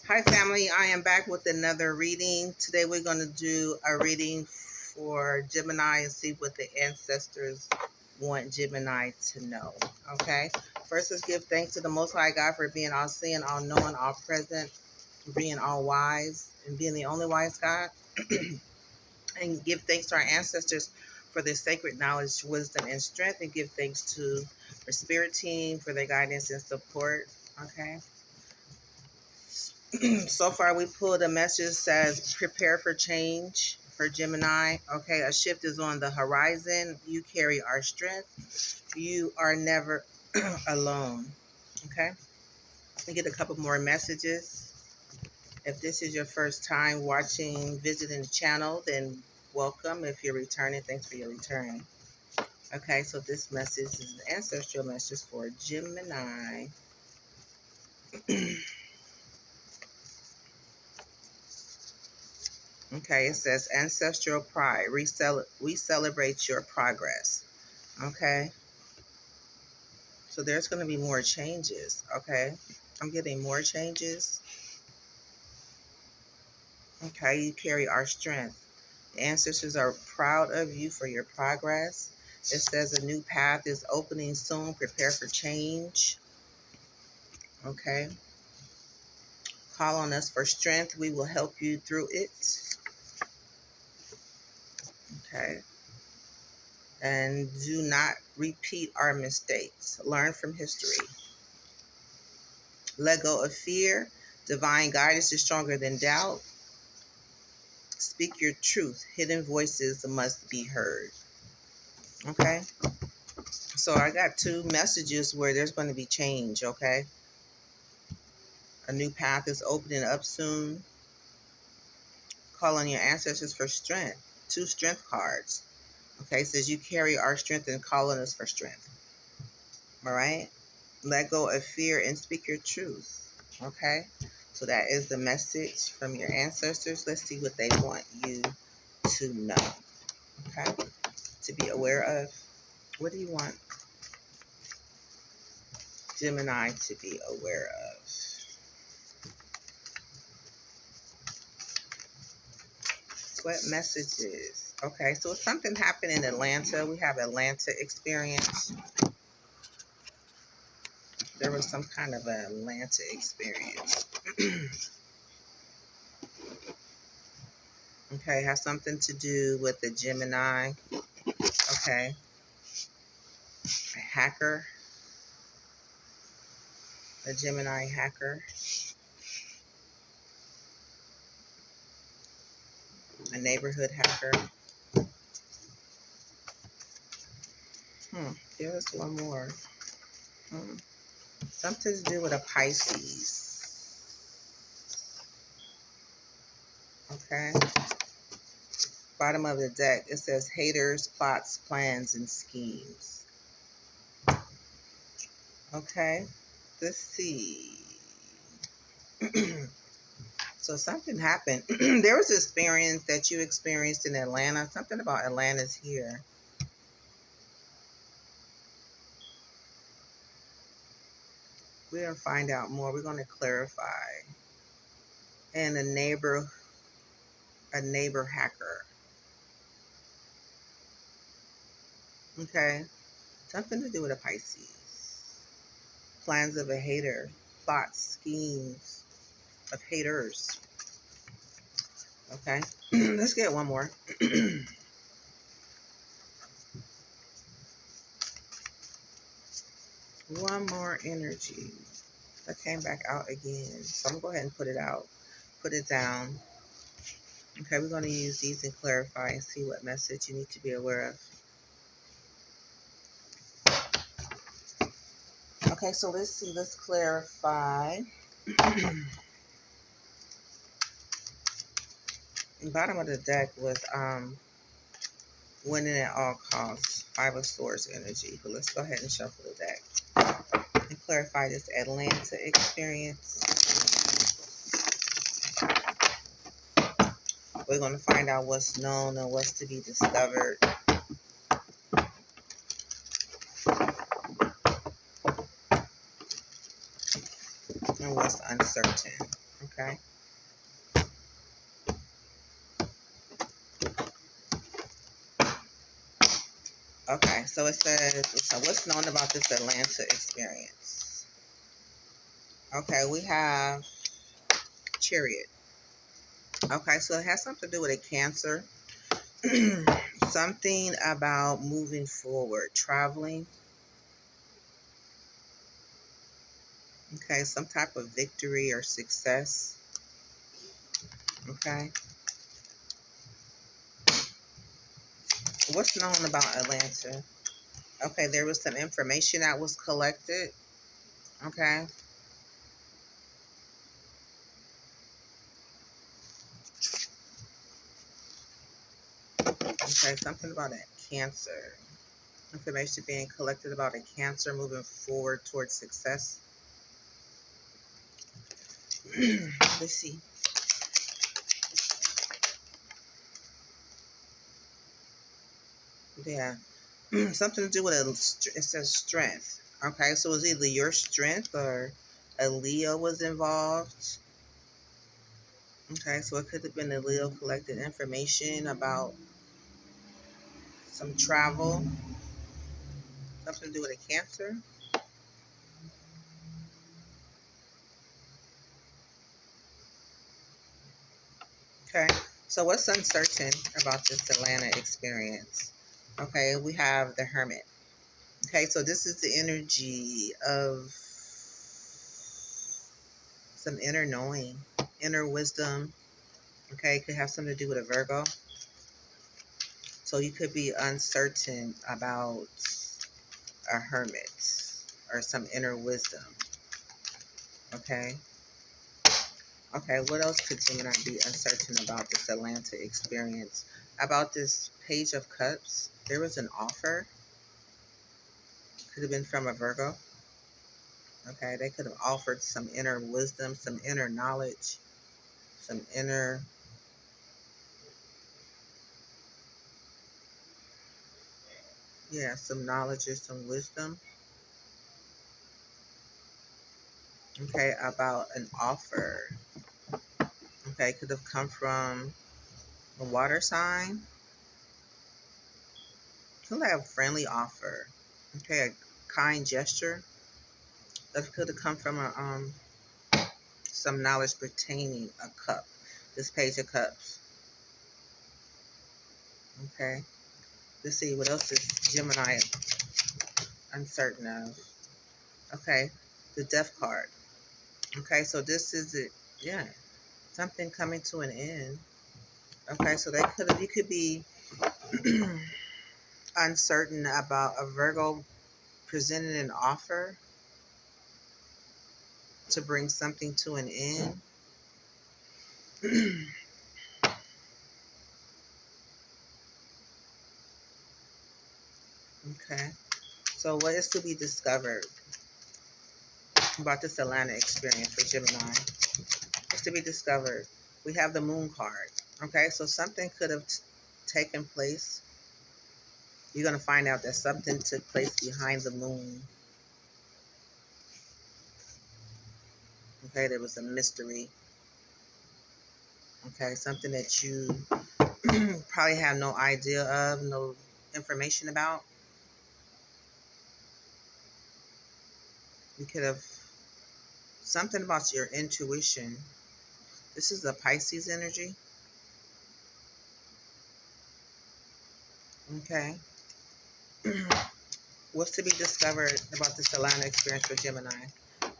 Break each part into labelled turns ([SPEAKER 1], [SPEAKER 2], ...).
[SPEAKER 1] Hi family, I am back with another reading. Today we're going to do a reading for Gemini and see what the ancestors want Gemini to know. Okay, first let's give thanks to the Most High God for being all seeing, all knowing, all present, being all wise, and being the only wise God. And give thanks to our ancestors for their sacred knowledge, wisdom, and strength, and give thanks to our spirit team for their guidance and support. Okay. So far, we pulled a message that says prepare for change for Gemini. Okay, a shift is on the horizon. You carry our strength. You are never alone. Okay, let me get a couple more messages. If this is your first time watching, visiting the channel, then welcome. If you're returning, thanks for your return. Okay, so this message is an ancestral message for Gemini. Okay, it says ancestral pride. We celebrate your progress. Okay, so there's going to be more changes. Okay, I'm getting more changes. Okay, you carry our strength. The ancestors are proud of you for your progress. It says a new path is opening soon. Prepare for change. Okay, call on us for strength. We will help you through it. Okay. And do not repeat our mistakes. Learn from history. Let go of fear. Divine guidance is stronger than doubt. Speak your truth. Hidden voices must be heard. Okay? So I got two messages where there's going to be change, okay? A new path is opening up soon. Call on your ancestors for strength. Two strength cards. Okay, it says you carry our strength and call on us for strength. All right? Let go of fear and speak your truth. Okay? So that is the message from your ancestors. Let's see what they want you to know. Okay? To be aware of. What do you want Gemini to be aware of? What messages? Okay, so something happened in Atlanta. We have Atlanta experience. There was some kind of an Atlanta experience. Okay, has something to do with the Gemini. Okay, a hacker, a Gemini hacker, a neighborhood hacker. Give us one more. Something to do with a Pisces. Okay. Bottom of the deck, it says haters, plots, plans, and schemes. Okay. Let's see. So something happened. There was an experience that you experienced in Atlanta. Something about Atlanta's here. We're going to find out more. We're going to clarify. And a neighbor hacker. Okay. Something to do with a Pisces. Plans of a hater. Plots, schemes of haters. Okay. Let's get one more. One more energy. That came back out again. So I'm going to go ahead and put it out. Put it down. Okay, we're going to use these and clarify and see what message you need to be aware of. Okay, so let's see. Let's clarify. The bottom of the deck was winning at all costs. Five of Swords energy. But let's go ahead and shuffle the deck and clarify this Atlanta experience. We're going to find out what's known and what's to be discovered. And what's uncertain. Okay. Okay, so it says, so what's known about this Atlanta experience? Okay, we have Chariot. Okay, so it has something to do with a Cancer. Something about moving forward, traveling. Okay, some type of victory or success. Okay. What's known about Atlanta? Okay, there was some information that was collected. Okay. Okay, something about a Cancer. Information being collected about a Cancer moving forward towards success. Let's see. Yeah. Something to do with it says strength. Okay, so it's either your strength or a Leo was involved. Okay, so it could have been a Leo collected information about some travel. Something to do with a Cancer. Okay, so what's uncertain about this Atlanta experience? Okay, we have the Hermit. Okay, so this is the energy of some inner knowing, inner wisdom. Okay, it could have something to do with a Virgo. So you could be uncertain about a hermit or some inner wisdom. Okay. Okay, what else could Gemini be uncertain about this Atlanta experience? About this Page of Cups, there was an offer. Could have been from a Virgo. Okay, they could have offered some inner wisdom, some inner knowledge, some inner, yeah, some knowledge or some wisdom. Okay, about an offer. Okay, could have come from a water sign. Could have a friendly offer. Okay, a kind gesture. That could have come from a some knowledge pertaining a cup. This Page of Cups. Okay. Let's see what else is Gemini uncertain of. Okay. The Death card. Okay, so this is it. Yeah. Something coming to an end. Okay, so that could have you could be uncertain about a Virgo presenting an offer to bring something to an end. Okay. So what is to be discovered about this Atlanta experience for Gemini? It's to be discovered. We have the Moon card. Okay, so something could have taken place. You're going to find out that something took place behind the moon. Okay, there was a mystery. Okay, something that you probably have no idea of, no information about. You could have something about your intuition. This is a Pisces energy. Okay. What's to be discovered about this Atlanta experience for Gemini?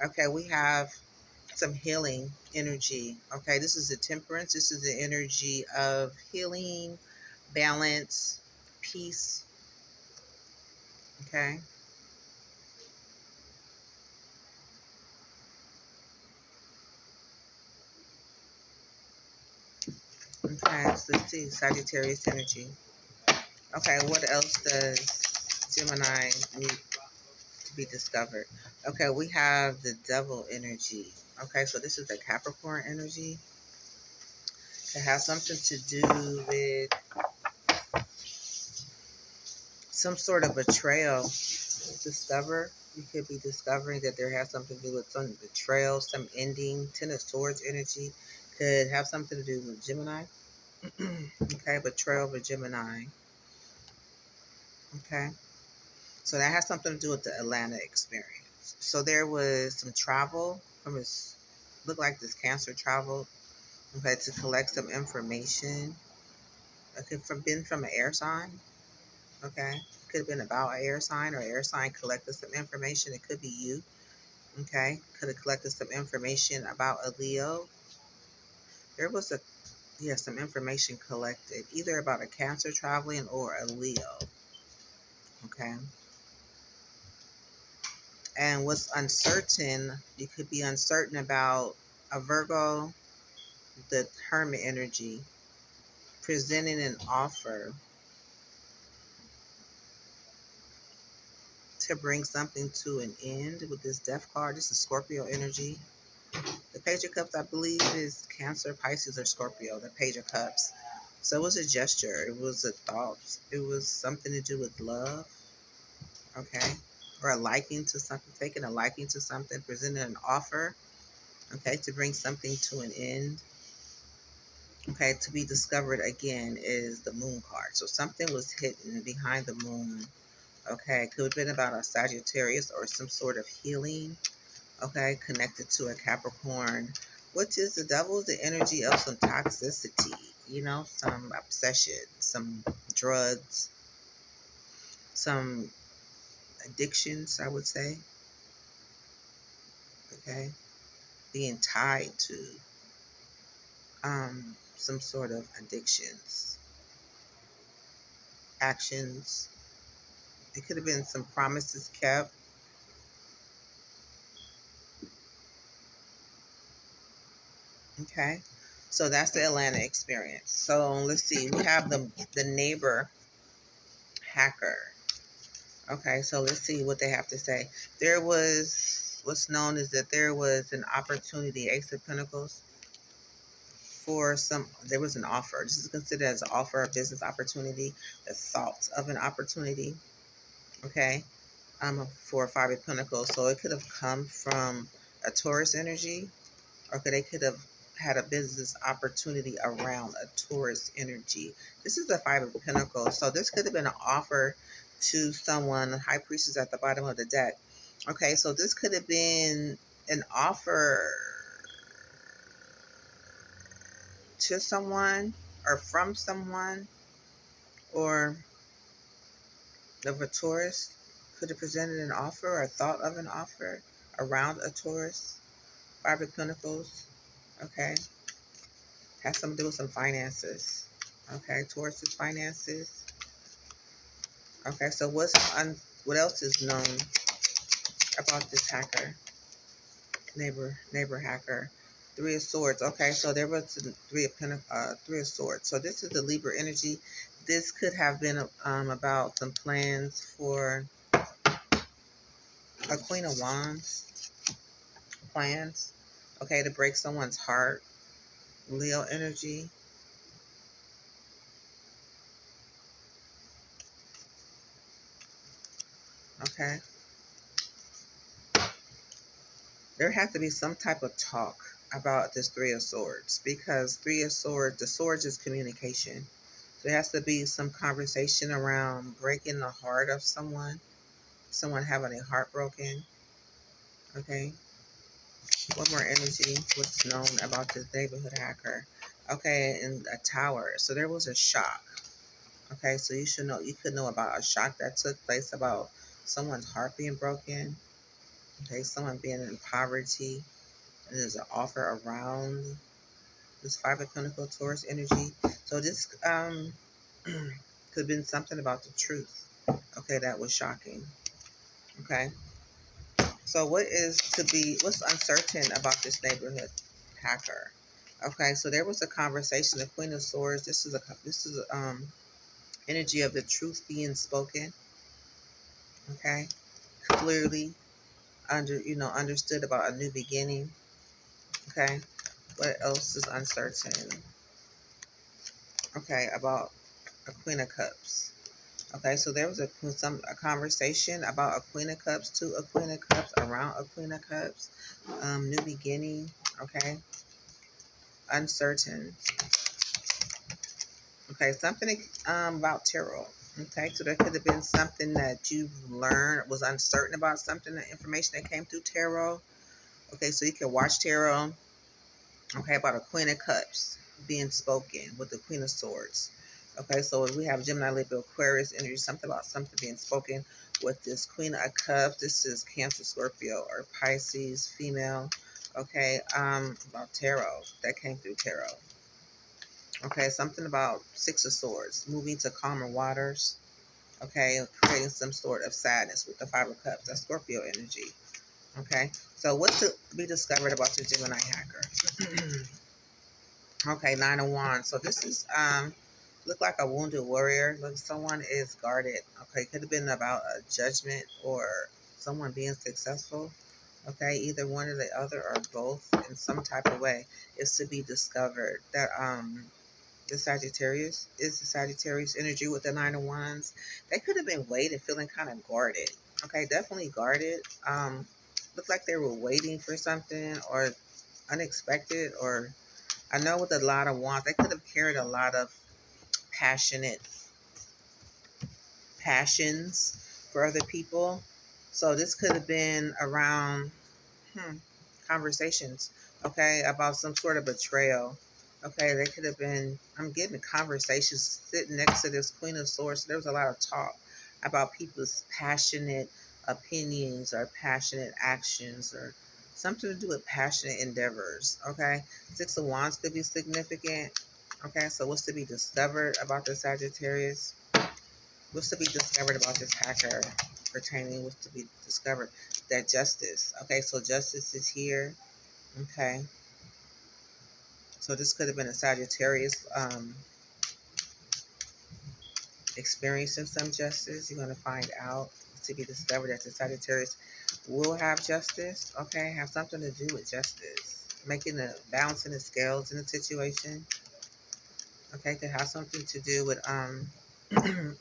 [SPEAKER 1] Okay, we have some healing energy. Okay, this is a Temperance. This is the energy of healing, balance, peace. Okay. Okay, so let's see. Sagittarius energy. Okay, what else does Gemini need to be discovered? Okay, we have the Devil energy. Okay, so this is the Capricorn energy. It has something to do with some sort of betrayal. Discover. You could be discovering that there has something to do with some betrayal, some ending. Ten of Swords energy could have something to do with Gemini. Okay, betrayal for Gemini. Okay, so that has something to do with the Atlanta experience. So there was some travel from his, looked like this Cancer travel, okay, to collect some information. It could have been from an air sign. Okay, could have been about an air sign, or air sign collected some information. It could be you. Okay, could have collected some information about a Leo. There was a, yeah, some information collected either about a Cancer traveling or a Leo. Okay, and what's uncertain, you could be uncertain about a Virgo, the Hermit energy, presenting an offer to bring something to an end with this Death card. This is Scorpio energy. The Page of Cups, I believe, is Cancer, Pisces, or Scorpio, the Page of Cups. So it was a gesture. It was a thought. It was something to do with love, okay? Or a liking to something, taking a liking to something, presenting an offer, okay, to bring something to an end. Okay, to be discovered again is the Moon card. So something was hidden behind the moon. Okay, could have been about a Sagittarius or some sort of healing. Okay, connected to a Capricorn, which is the devil, the energy of some toxicity, some obsession, some drugs, some addictions, I would say. Okay, being tied to some sort of addictions, actions. It could have been some promises kept. Okay, so that's the Atlanta experience. So let's see, we have the neighbor hacker. Okay, so let's see what they have to say. There was, what's known is that there was an opportunity, Ace of Pentacles, for some, there was an offer. This is considered as an offer, a business opportunity, the thoughts of an opportunity, okay, for Five of Pentacles. So it could have come from a Taurus energy, or they could have had a business opportunity around a Taurus energy. This is the Five of Pentacles. So this could have been an offer to someone. High Priestess at the bottom of the deck. Okay, so this could have been an offer to someone or from someone, or of a Taurus could have presented an offer or thought of an offer around a Taurus. Five of Pentacles. Okay, has something to do with some finances. Okay, Taurus's finances. Okay, so what else is known about this hacker, neighbor hacker? Three of Swords. Okay, so there was Three of Swords. So this is the Libra energy. This could have been about some plans for a Queen of Wands plans. Okay, to break someone's heart. Leo energy. Okay, there has to be some type of talk about this Three of Swords, because Three of Swords, the swords is communication. So there has to be some conversation around breaking the heart of someone having a heart broken. Okay. One more energy. What's known about this neighborhood hacker? Okay, and a tower. So there was a shock. Okay, so you could know about a shock that took place about someone's heart being broken. Okay, someone being in poverty. And there's an offer around this Five of Pentacles Taurus energy. So this could have been something about the truth. Okay, that was shocking. Okay. So what's uncertain about this neighborhood hacker? Okay, so there was a conversation, the Queen of Swords. This is energy of the truth being spoken. Okay, clearly understood about a new beginning. Okay, what else is uncertain? Okay, about a Queen of Cups. Okay, so there was a conversation about a Queen of Cups to a Queen of Cups, around a Queen of Cups, new beginning. Okay, uncertain. Okay, something about tarot. Okay, so there could have been something that you've learned, was uncertain about something, the information that came through tarot. Okay, so you can watch tarot. Okay, about a Queen of Cups being spoken with the Queen of Swords. Okay, so we have Gemini, Libra, Aquarius energy, something about something being spoken with this Queen of Cups. This is Cancer, Scorpio, or Pisces, female. Okay, about tarot that came through tarot. Okay, something about Six of Swords, moving to calmer waters. Okay, creating some sort of sadness with the Five of Cups. That's Scorpio energy. Okay, so what's to be discovered about the Gemini hacker? Okay, Nine of Wands. So this is look like a wounded warrior. Look, someone is guarded. Okay, could have been about a judgment or someone being successful. Okay, either one or the other or both in some type of way is to be discovered. That the Sagittarius is the Sagittarius energy with the Nine of Wands. They could have been waiting, feeling kind of guarded. Okay, definitely guarded. Looked like they were waiting for something or unexpected, or I know with a lot of wands, they could have carried a lot of passionate passions for other people. So this could have been around conversations, okay, about some sort of betrayal. Okay, they could have been, I'm getting conversations sitting next to this Queen of Swords. So there was a lot of talk about people's passionate opinions or passionate actions or something to do with passionate endeavors. Okay, Six of Wands could be significant. Okay, so what's to be discovered about the Sagittarius? What's to be discovered about this hacker pertaining? What's to be discovered? That justice. Okay, so justice is here. Okay, so this could have been a Sagittarius experiencing some justice. You're going to find out, to be discovered, that the Sagittarius will have justice. Okay, have something to do with justice, making the balancing the scales in the situation. Okay, could have something to do with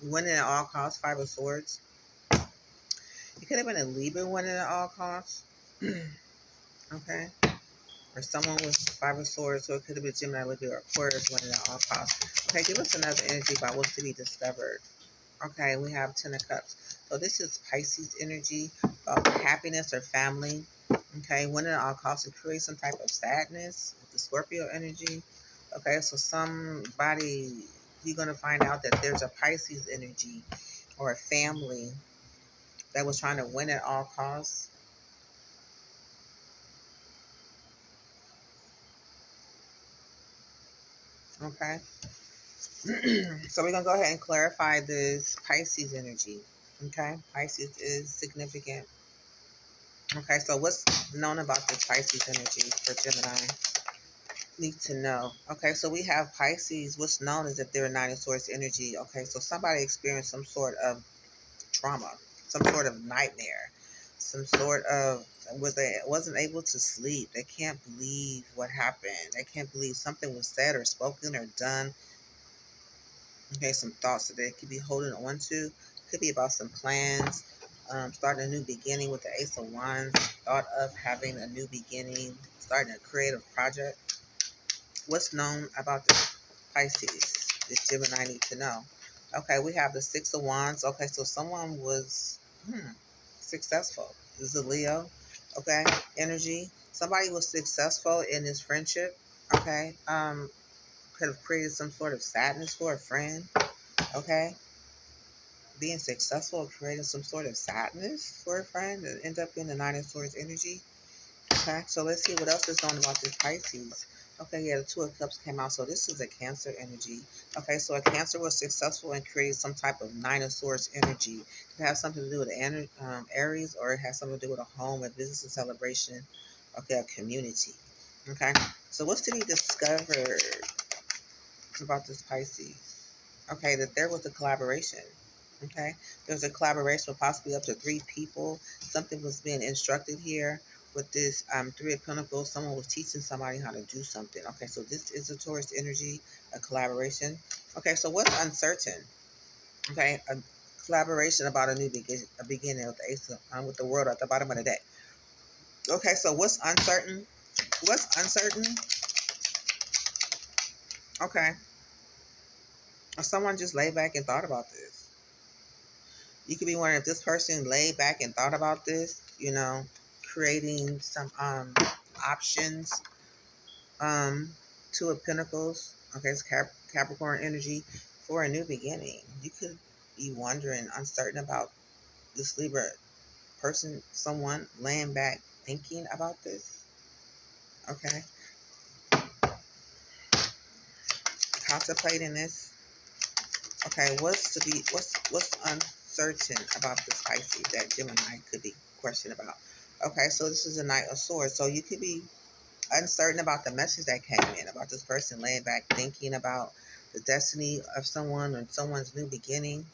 [SPEAKER 1] winning at all costs. Five of Swords. It could have been a Libra winning at all costs. Okay, or someone with Five of Swords, so it could have been Gemini, Libra, or Aquarius winning at all costs. Okay, give us another energy about what's to be discovered. Okay, we have Ten of Cups. So this is Pisces energy about happiness or family. Okay, winning at all costs to create some type of sadness with the Scorpio energy. Okay, so somebody, you're going to find out that there's a Pisces energy or a family that was trying to win at all costs. Okay, so we're going to go ahead and clarify this Pisces energy. Okay, Pisces is significant. Okay, so what's known about this Pisces energy for Gemini? Need to know. Okay, so we have Pisces. What's known is that they're a Nine of Swords energy. Okay, so somebody experienced some sort of trauma, some sort of nightmare, some sort of wasn't able to sleep. They can't believe what happened. They can't believe something was said or spoken or done. Okay, some thoughts that they could be holding on to. Could be about some plans, starting a new beginning with the Ace of Wands. Thought of having a new beginning, starting a creative project. What's known about the Pisces? This Gemini need to know. Okay, we have the Six of Wands. Okay, so someone was successful. This is a Leo. Okay, energy. Somebody was successful in this friendship. Okay, could have created some sort of sadness for a friend. Okay, being successful or creating some sort of sadness for a friend and end up in the Nine of Swords energy. Okay, so let's see what else is known about this Pisces. Okay, yeah, the Two of Cups came out. So this is a Cancer energy. Okay, so a Cancer was successful in creating some type of Nine of Swords energy. It has something to do with Aries, or it has something to do with a home, a business, a celebration. Okay, a community. Okay, so what's to be discovered about this Pisces? Okay, that there was a collaboration. Okay, there was a collaboration with possibly up to three people. Something was being instructed here with this Three of Pentacles. Someone was teaching somebody how to do something. Okay, so this is a Taurus energy, a collaboration. Okay, so what's uncertain? Okay, Collaboration about a beginning with the ace of, with the world at the bottom of the deck. Okay, so what's uncertain? What's uncertain? Okay, someone just laid back and thought about this. You could be wondering if this person laid back and thought about this, creating some options. Two of Pentacles. Okay, it's Capricorn energy for a new beginning. You could be wondering, uncertain about this Libra person, someone laying back thinking about this. Okay, contemplating this. Okay, what's uncertain about this Pisces that Gemini could be questioned about? Okay, so this is a Knight of Swords. So you could be uncertain about the message that came in, about this person laying back thinking about the destiny of someone or someone's new beginning.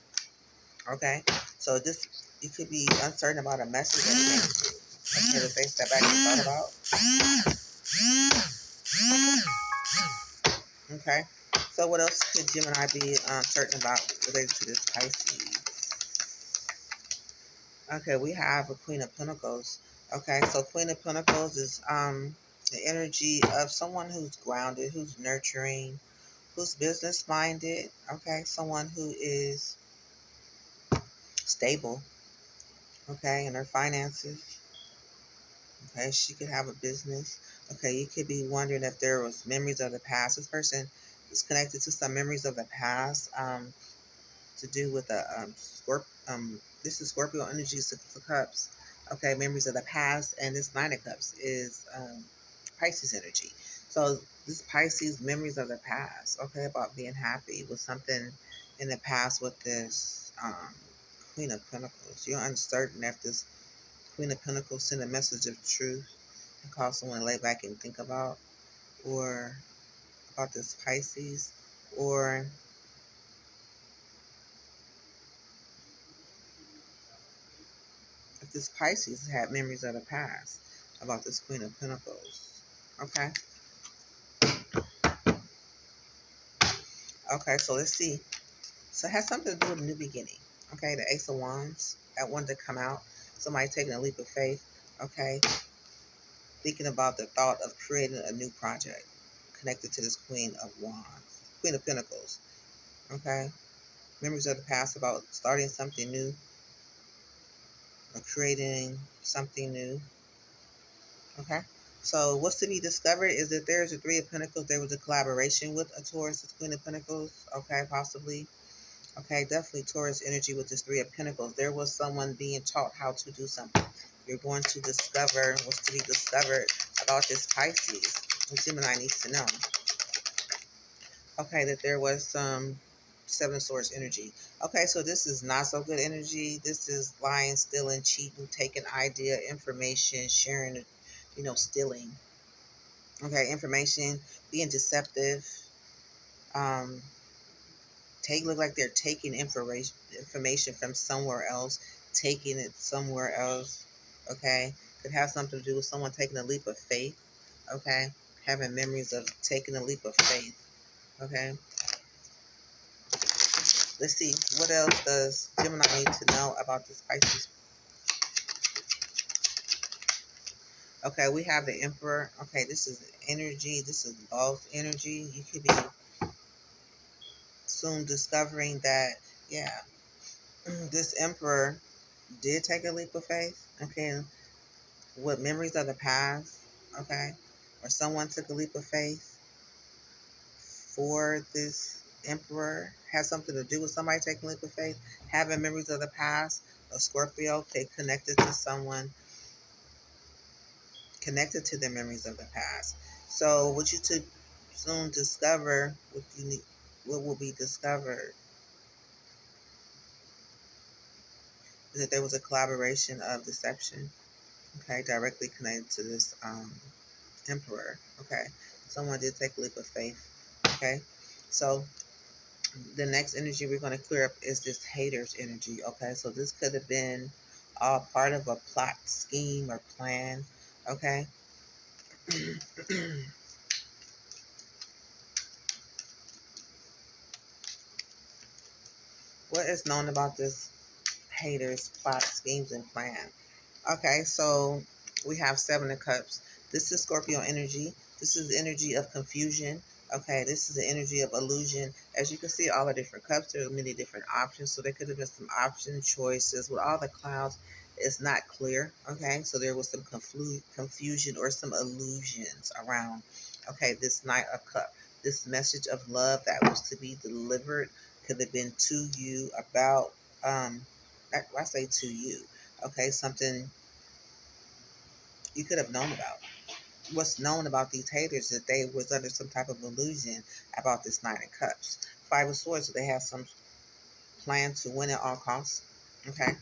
[SPEAKER 1] Okay, so this, you could be uncertain about a message that came through. Okay, that they step back and thought about. Okay, so what else could Gemini be certain about related to this Pisces? Okay, we have a Queen of Pentacles. Okay, so Queen of Pentacles is the energy of someone who's grounded, who's nurturing, who's business minded. Okay, someone who is stable. Okay, in her finances. Okay, she could have a business. Okay, you could be wondering if there was memories of the past. This person is connected to some memories of the past. To do with the this is Scorpio energy, Six of Cups. Okay, memories of the past, and this Nine of Cups is Pisces energy. So this Pisces memories of the past. Okay, about being happy with something in the past with this Queen of Pentacles. You're uncertain if this Queen of Pentacles send a message of truth and cause someone to lay back and think about, or about this Pisces, or if this Pisces had memories of the past about this Queen of Pentacles. Okay. Okay, so let's see. So it has something to do with a new beginning. Okay, the Ace of Wands, that one to come out. Somebody taking a leap of faith. Okay. Thinking about the thought of creating a new project connected to this Queen of Wands. Queen of Pentacles. Okay. Memories of the past about starting something new or creating something new. Okay. So what's to be discovered is that there's a Three of Pentacles. There was a collaboration with a Taurus, this Queen of Pentacles. Okay, possibly. Okay, definitely Taurus energy with this Three of Pentacles. There was someone being taught how to do something. You're going to discover what's to be discovered about this Pisces. What Gemini needs to know. Okay, that there was some Seven of Swords energy. Okay, so this is not so good energy. This is lying, stealing, cheating, taking idea, information, sharing, stealing. Okay, information, being deceptive. Um, look like they're taking information from somewhere else, taking it somewhere else. Okay, could have something to do with someone taking a leap of faith. Okay, having memories of taking a leap of faith. Okay, let's see, what else does Gemini need to know about this Pisces? Okay, we have the Emperor. Okay, this is energy. This is boss energy. You could be soon discovering that, yeah, this Emperor did take a leap of faith. Okay, with memories of the past. Okay, or someone took a leap of faith for this Emperor. Has something to do with somebody taking a leap of faith. Having memories of the past. A Scorpio, they connected to someone, connected to their memories of the past. So what you to soon discover, what will be discovered, is that there was a collaboration of deception. Okay, directly connected to this Emperor. Okay, someone did take a leap of faith. Okay, so the next energy we're going to clear up is this haters energy. Okay, so this could have been all part of a plot, scheme, or plan. Okay. What is known about this haters, plot, schemes, and plan. Okay, so we have Seven of Cups. This is Scorpio energy. This is the energy of confusion. Okay, this is the energy of illusion. As you can see, all the different cups, there are many different options. So there could have been some option choices. With all the clouds, it's not clear. Okay, so there was some confusion or some illusions around. Okay, this Knight of Cup. This message of love that was to be delivered could have been to you about, I say to you. Okay, something you could have known about. What's known about these haters is that they was under some type of illusion about this Nine of Cups. Five of Swords, so they have some plan to win at all costs. Okay.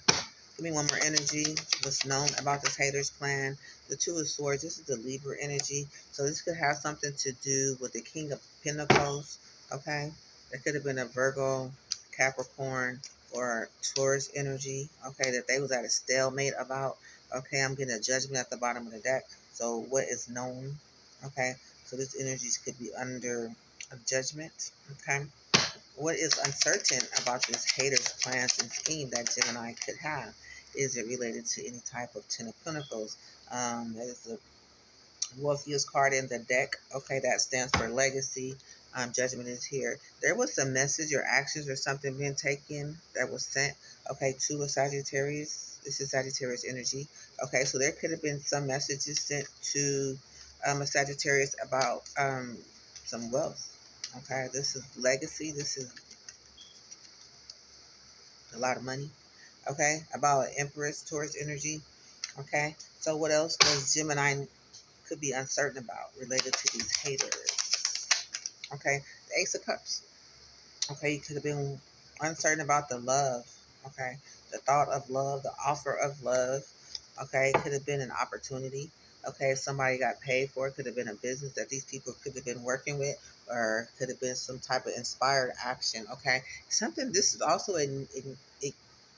[SPEAKER 1] Give me one more energy. What's known about this hater's plan? The Two of Swords. This is the Libra energy. So this could have something to do with the King of Pentacles. Okay. There could have been a Virgo, Capricorn, or Taurus energy. Okay. That they was at a stalemate about. Okay. I'm getting a judgment at the bottom of the deck. So what is known? Okay. So this energy could be under a judgment. Okay. What is uncertain about this hater's plans and scheme that Gemini could have? Is it related to any type of Ten of Pentacles? That is the wealthiest card in the deck. Okay, that stands for legacy. Judgment is here. There was some message or actions or something being taken that was sent. Okay, to a Sagittarius. This is Sagittarius energy. Okay, so there could have been some messages sent to a Sagittarius about some wealth. Okay, this is legacy. This is a lot of money. Okay, about an Empress Taurus energy. Okay, so what else does Gemini could be uncertain about related to these haters? Okay, the Ace of Cups. Okay, you could have been uncertain about the love. Okay, the thought of love, the offer of love. Okay, it could have been an opportunity. Okay, somebody got paid for it. Could have been a business that these people could have been working with, or could have been some type of inspired action. Okay, something. This is also an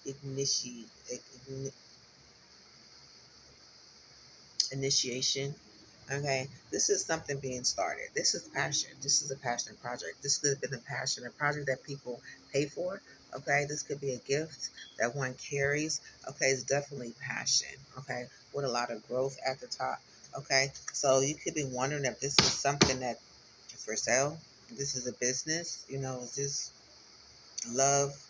[SPEAKER 1] ignition, initiation. Okay, this is something being started. This is passion. This is a passion project. This could have been a passion, a project that people pay for. Okay, this could be a gift that one carries. Okay, it's definitely passion. Okay, with a lot of growth at the top. Okay, so you could be wondering if this is something that is for sale. This is a business. You know, is this love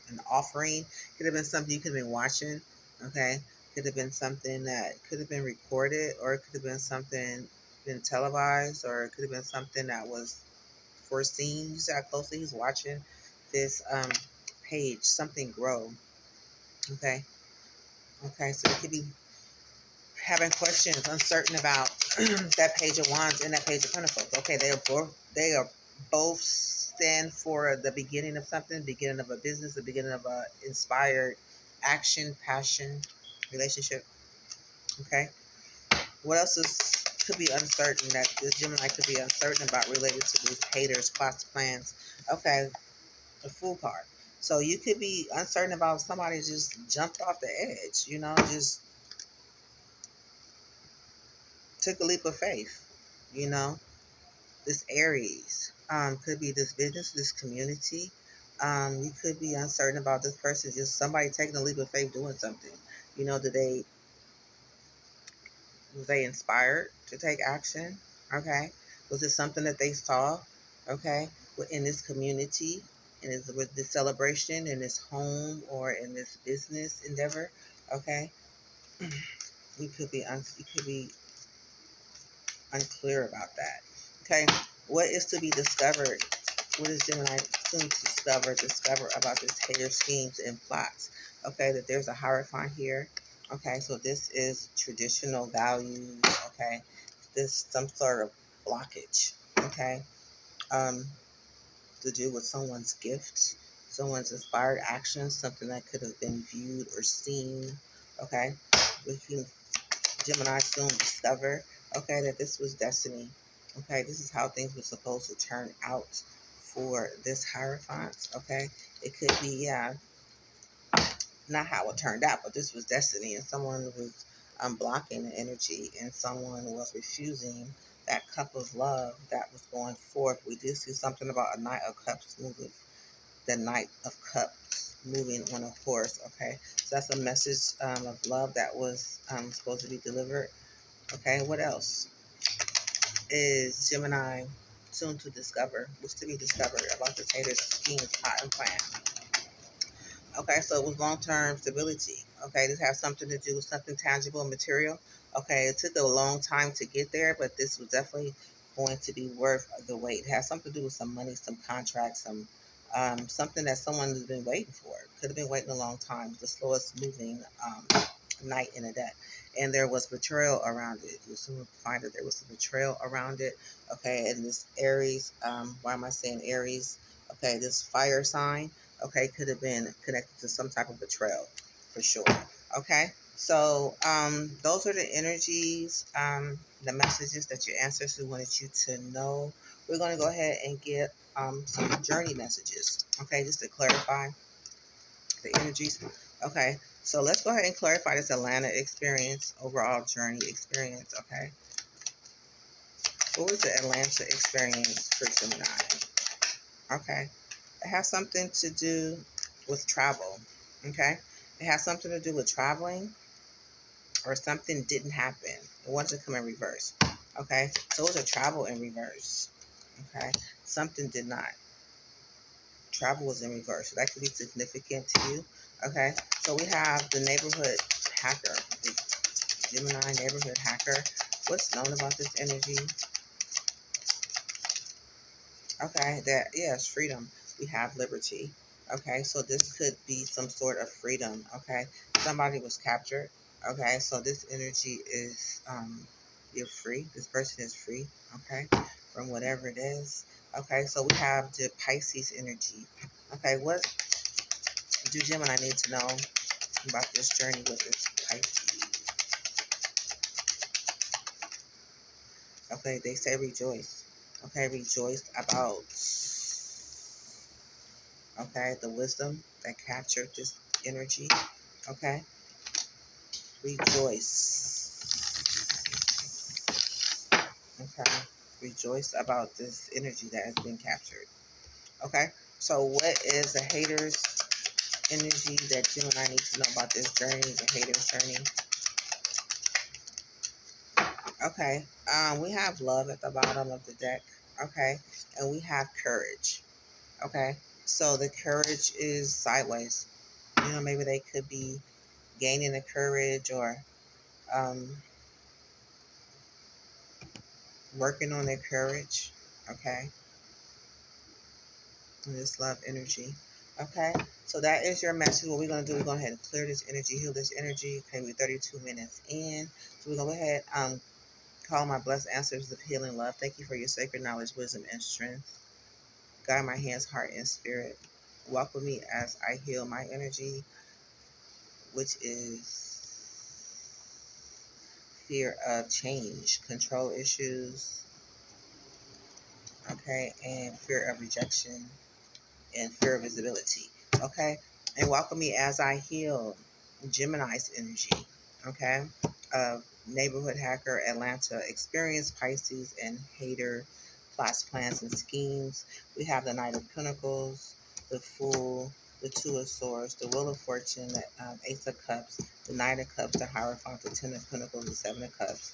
[SPEAKER 1] an offering? Could have been something you could have been watching. Okay, could have been something that could have been recorded, or it could have been something been televised, or it could have been something that was foreseen. You see how closely he's watching this page, something grow. Okay, okay, so it could be having questions, uncertain about that Page of Wands and that Page of Pentacles. Okay, they are both stand for the beginning of something, beginning of a business, the beginning of a inspired action, passion, relationship. Okay, what else is could be uncertain that the Gemini could be uncertain about related to these haters, plots, plans? Okay, the Fool card. So you could be uncertain about somebody just jumped off the edge, you know, just took a leap of faith, you know. This Aries could be this business, this community. You could be uncertain about this person, just somebody taking a leap of faith doing something. You know, was they inspired to take action? Okay. Was it something that they saw? Okay. In this community, with this celebration, in this home, or in this business endeavor? Okay. You could be unclear about that. Okay, what is to be discovered? What is Gemini soon to discover about this hater schemes and plots? Okay, that there's a Hierophant here. Okay, so this is traditional values. Okay, this some sort of blockage. Okay, um, to do with someone's gifts, someone's inspired actions, something that could have been viewed or seen. Okay, we can Gemini soon discover, okay, that this was destiny. Okay, this is how things were supposed to turn out for this Hierophant. Okay, it could be, yeah, not how it turned out, but this was destiny, and someone was blocking the energy, and someone was refusing that cup of love that was going forth. We did see something about a Knight of Cups moving. the Knight of Cups moving on a horse. Okay, so that's a message of love that was supposed to be delivered. Okay, what else is Gemini soon to discover? What's to be discovered about this hater's scheme, plot, and plan? Okay, so it was long-term stability. Okay, this has something to do with something tangible and material. Okay, it took a long time to get there, but this was definitely going to be worth the wait. It has something to do with some money, some contracts, some something that someone has been waiting for. Could have been waiting a long time. The slowest moving knight in a deck, and there was betrayal around it. You soon find that there was some betrayal around it. Okay, and this Aries. Why am I saying Aries? Okay, this fire sign. Okay, could have been connected to some type of betrayal, for sure. Okay, so those are the energies, the messages that your ancestors wanted you to know. We're going to go ahead and get some journey messages. Okay, just to clarify the energies. Okay, so let's go ahead and clarify this Atlanta experience, overall journey experience. Okay, what was the Atlanta experience for Gemini? Okay, it has something to do with travel. Okay, it has something to do with traveling, or something didn't happen. It wanted to come in reverse. Okay, so it was a travel in reverse. Okay, something did not. Travel was in reverse. So that could be significant to you. Okay, so we have the neighborhood hacker, the Gemini neighborhood hacker. What's known about this energy? Okay, that, yes, freedom. We have liberty. Okay, so this could be some sort of freedom. Okay, somebody was captured. Okay, so this energy is you're free. This person is free. Okay, from whatever it is. Okay, so we have the Pisces energy. Okay, what do Gemini need to know about this journey with this Pisces? Okay, they say rejoice. Okay, rejoice about, okay, the wisdom that captured this energy. Okay, rejoice. Okay, rejoice about this energy that has been captured. Okay, so what is a hater's energy that Gemini needs to know about this journey, the hater's journey? Okay, we have love at the bottom of the deck. Okay, and we have courage. Okay, so the courage is sideways. You know, maybe they could be gaining the courage, or um, working on their courage. Okay, and this love energy. Okay, so that is your message. What we're going to do, we're going to go ahead and clear this energy, heal this energy. Okay, we're 32 minutes in. So we're going to go ahead call my blessed answers of healing love. Thank you for your sacred knowledge, wisdom, and strength. Guide my hands, heart, and spirit. Walk with me as I heal my energy, which is fear of change, control issues, okay, and fear of rejection, and fear of visibility, okay? And welcome me as I heal Gemini's energy, okay? Neighborhood hacker, Atlanta experience, Pisces, and hater, plots, plans, and schemes. We have the Knight of Pentacles, the Fool, the Two of Swords, the Wheel of Fortune, the Ace of Cups, the Knight of Cups, the Hierophant, the Ten of Pentacles, the Seven of Cups.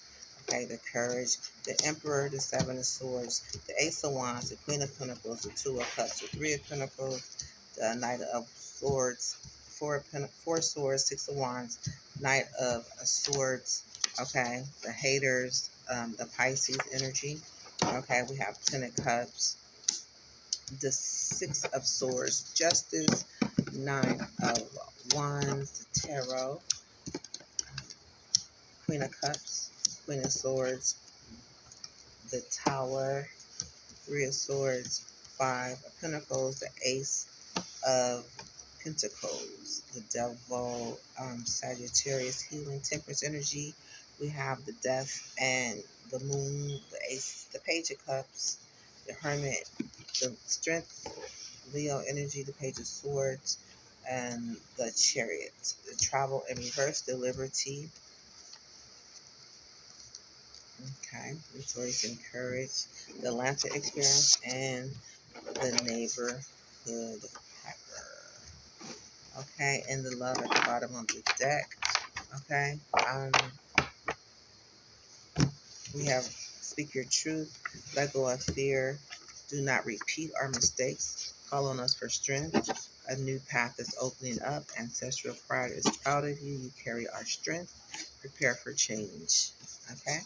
[SPEAKER 1] Okay, the Courage, the Emperor, the Seven of Swords, the Ace of Wands, the Queen of Pentacles, the Two of Cups, the Three of Pentacles, the Knight of Swords, Four Swords, Six of Wands, Knight of Swords. Okay, the haters, the Pisces energy. Okay, we have Ten of Cups, the Six of Swords, Justice, Nine of Wands, the Tarot, Queen of Cups, Queen of Swords, the Tower, Three of Swords, Five of Pentacles, the Ace of Pentacles, the Devil, Sagittarius, Healing, Temperance energy. We have the Death and the Moon, the Ace, the Page of Cups, the Hermit, the Strength, Leo energy, the Page of Swords, and the Chariot, the Travel in reverse, the Liberty. Okay, Rejoice and Courage, the Atlanta experience, and the Neighborhood Okay, and the love at the bottom of the deck. Okay. We have speak your truth, let go of fear, do not repeat our mistakes, call on us for strength. A new path is opening up. Ancestral pride is proud of you. You carry our strength. Prepare for change. Okay.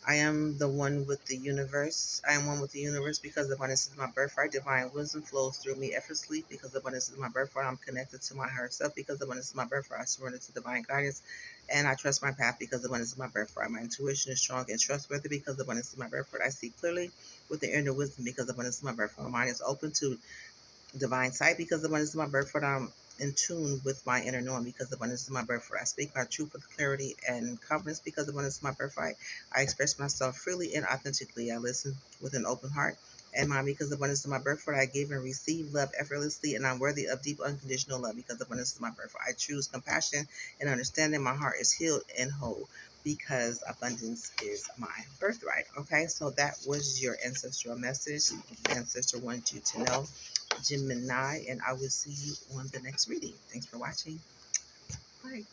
[SPEAKER 1] I am the one with the universe. I am one with the universe because abundance is my birthright. Divine wisdom flows through me effortlessly because abundance is my birthright. I'm connected to my higher self because abundance is my birthright. I surrender to divine guidance and I trust my path because abundance is my birthright. My intuition is strong and trustworthy because abundance is my birthright. I see clearly with the inner wisdom because abundance is my birthright. My mind is open to divine sight because abundance is my birthright. I'm in tune with my inner knowing because abundance is my birthright. I speak my truth with clarity and confidence because abundance is my birthright. I express myself freely and authentically. I listen with an open heart and mind because abundance is my birthright. I give and receive love effortlessly and I'm worthy of deep unconditional love because abundance is my birthright. I choose compassion and understanding. My heart is healed and whole because abundance is my birthright. Okay, so that was your ancestral message. Ancestor wanted you to know, Gemini, and I will see you on the next reading. Thanks for watching. Bye.